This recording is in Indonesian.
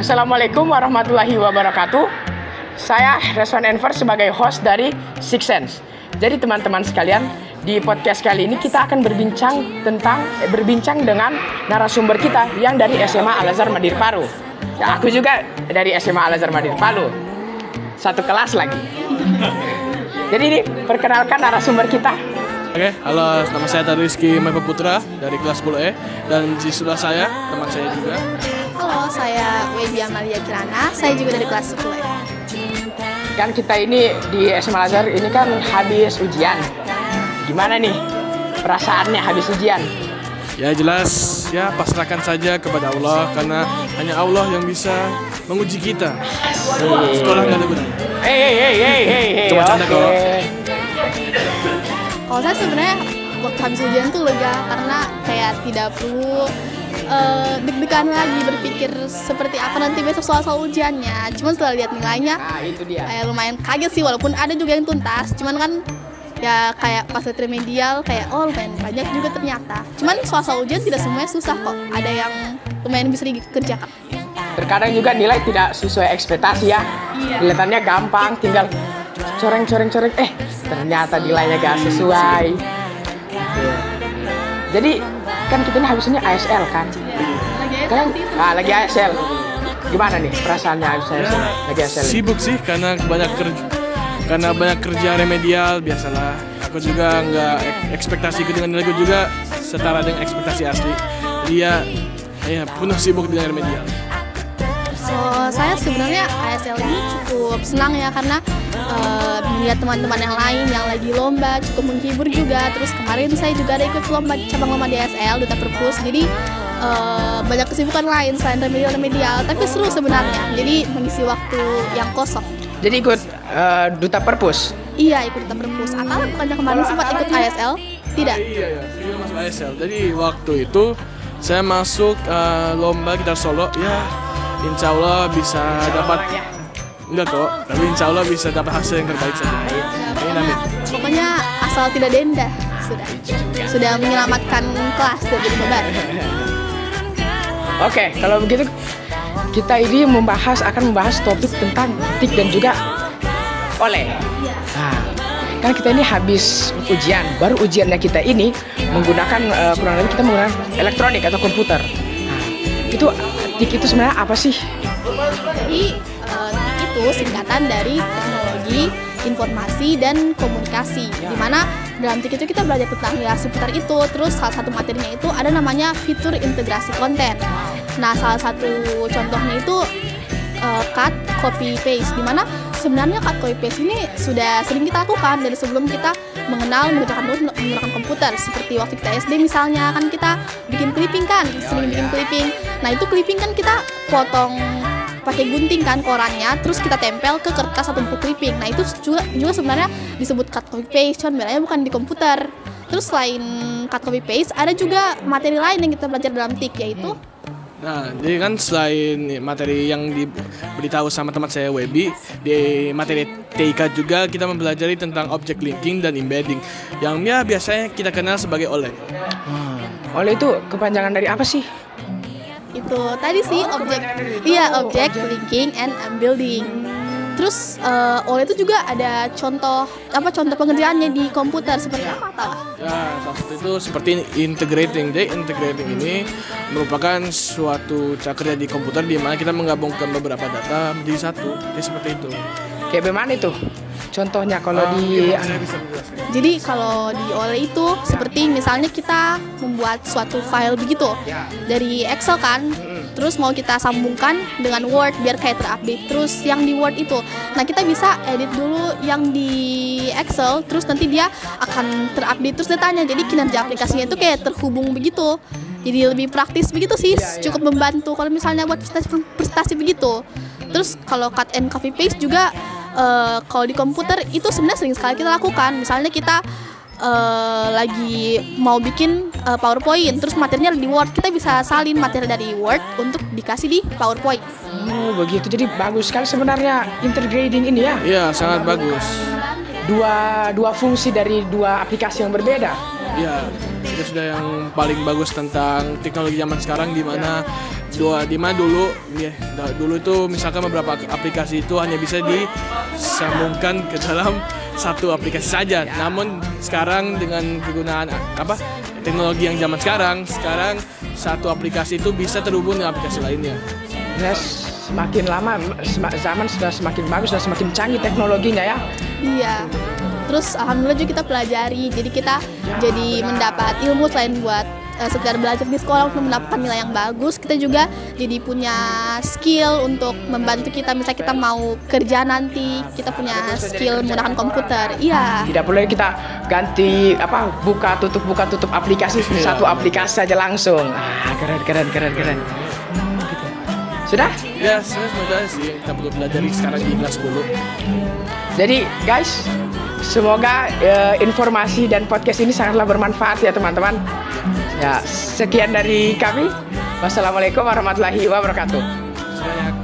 Assalamualaikum warahmatullahi wabarakatuh. Saya Reswan Enver sebagai host dari Six Sense. Jadi teman-teman sekalian, di podcast kali ini kita akan berbincang dengan narasumber kita yang dari SMA Al Azhar Madrid Palu. Ya, aku juga dari SMA Al Azhar Madrid Palu. Satu kelas lagi. Jadi ini perkenalkan narasumber kita. Oke, halo, nama saya Rizky Michael Putra dari kelas 10E dan di sebelah saya teman saya juga. Halo, saya Webi Amalia Kirana, saya juga dari kelas 10E. Kan kita ini di SMA Al Azhar ini kan habis ujian. Gimana nih perasaannya habis ujian? Ya jelas, ya pasrahkan saja kepada Allah karena hanya Allah yang bisa menguji kita. Sekolah nggak ada gunanya. Cuma canda kok. Kalau saya sebenarnya waktu habis ujian tuh lega karena kayak tidak perlu deg-degan lagi berpikir seperti apa nanti besok soal ujiannya. Cuman setelah lihat nilainya, Itu dia. kayak lumayan kaget sih, walaupun ada juga yang tuntas. Cuman kan ya kayak pas lihat remedial kayak lumayan banyak juga ternyata. Cuman soal ujian tidak semuanya susah kok. Ada yang lumayan bisa dikerjakan. Terkadang juga nilai tidak sesuai ekspektasi ya. Kelihatannya gampang, tinggal coreng. Ternyata nilainya gak sesuai. Jadi kan kita ini habisnya ASL kan? Lagi ASL. Gimana nih perasaannya habis ASL? Lagi ASL. Sibuk sih karena banyak kerja remedial biasalah. Aku juga nggak ekspektasiku dengan nilaiku juga setara dengan ekspektasi asli. Dia penuh sibuk dengan remedial. Saya sebenarnya ASL ini cukup senang ya karena melihat teman-teman yang lain yang lagi lomba cukup menghibur juga. Terus kemarin saya juga ada ikut cabang lomba di ASL Duta Perpus. Jadi banyak kesibukan lain selain remedial, tapi seru sebenarnya. Jadi mengisi waktu yang kosong. Jadi ikut Duta Perpus? Iya, ikut Duta Perpus. Atau bukannya kemarin sempat ikut ASL? Tidak. Iya, saya masuk ASL. Jadi waktu itu saya masuk lomba gitar solo. Ya, insya Allah bisa dapat. Enggak kok, tapi insya Allah bisa dapat hasil yang terbaik saja. Amin. Pokoknya asal tidak denda sudah menyelamatkan kelas dari beban. Oke, kalau begitu kita ini akan membahas topik tentang tik dan juga oleh. Nah, kan kita ini habis ujian, baru ujiannya kita ini menggunakan kurang lebih kita menggunakan elektronik atau komputer. Nah, tik itu sebenarnya apa sih? Jadi TIK itu singkatan dari teknologi informasi dan komunikasi, dimana dalam TIK itu kita belajar tentang ya seputar itu. Terus salah satu materinya itu ada namanya fitur integrasi konten. Nah, salah satu contohnya itu cut copy paste, dimana sebenarnya cut copy paste ini sudah sering kita lakukan dari sebelum kita mengerjakan tugas menggunakan komputer. Seperti waktu kita SD misalnya, kan kita bikin clipping kan, sering bikin clipping. Nah, itu clipping kan kita potong pakai gunting kan korannya, terus kita tempel ke kertas atau buku clipping. Nah, itu juga sebenarnya disebut cut copy paste, cuman bedanya bukan di komputer. Terus selain cut copy paste, ada juga materi lain yang kita belajar dalam TIK, yaitu Jadi kan selain materi yang diberitahu sama teman saya Webi, di materi TIK juga kita mempelajari tentang object linking dan embedding yang ya biasanya kita kenal sebagai OLE. Oleh itu kepanjangan dari apa sih? itu tadi sih object linking and building. Terus oleh itu juga ada contoh pengerjaannya di komputer seperti apa? Ya, salah satu itu seperti integrating. Jadi integrating ini merupakan suatu cara kerja di komputer di mana kita menggabungkan beberapa data menjadi satu. Jadi seperti itu. Kayak bagaimana itu? Contohnya kalau Jadi kalau di OLE itu seperti misalnya kita membuat suatu file begitu dari Excel kan, terus mau kita sambungkan dengan Word biar kayak terupdate terus yang di Word itu. Nah, kita bisa edit dulu yang di Excel, terus nanti dia akan terupdate terus datanya. Jadi kinerja aplikasinya itu kayak terhubung begitu. Jadi lebih praktis begitu sih, cukup membantu kalau misalnya buat prestasi begitu. Terus kalau cut and copy paste juga kalau di komputer itu sebenarnya sering sekali kita lakukan. Misalnya kita lagi mau bikin PowerPoint, terus materinya di Word, kita bisa salin materi dari Word untuk dikasih di PowerPoint. Oh begitu, jadi bagus sekali sebenarnya integrating ini ya. Iya, sangat bagus. Dua fungsi dari dua aplikasi yang berbeda. Iya, sudah yang paling bagus tentang teknologi zaman sekarang, di mana dulu itu misalkan beberapa aplikasi itu hanya bisa disambungkan ke dalam satu aplikasi saja. Namun sekarang dengan kegunaan teknologi yang zaman sekarang satu aplikasi itu bisa terhubung dengan aplikasi lainnya. Yes, semakin lama zaman sudah semakin bagus dan semakin canggih teknologinya ya. Iya. Terus alhamdulillah juga kita pelajari, jadi kita jadi mendapat ilmu selain buat sekedar belajar di sekolah untuk mendapatkan nilai yang bagus. Kita juga jadi punya skill untuk membantu kita, misalnya kita mau kerja nanti, kita punya skill menggunakan komputer. Iya. Tidak perlu kita ganti buka tutup aplikasi, satu aplikasi saja langsung. Keren. Gitu. Sudah? Ya, sebenarnya sih kita perlu pelajari sekarang di kelas 10. Jadi guys, semoga informasi dan podcast ini sangatlah bermanfaat ya teman-teman. Ya, sekian dari kami. Wassalamualaikum warahmatullahi wabarakatuh. Banyak.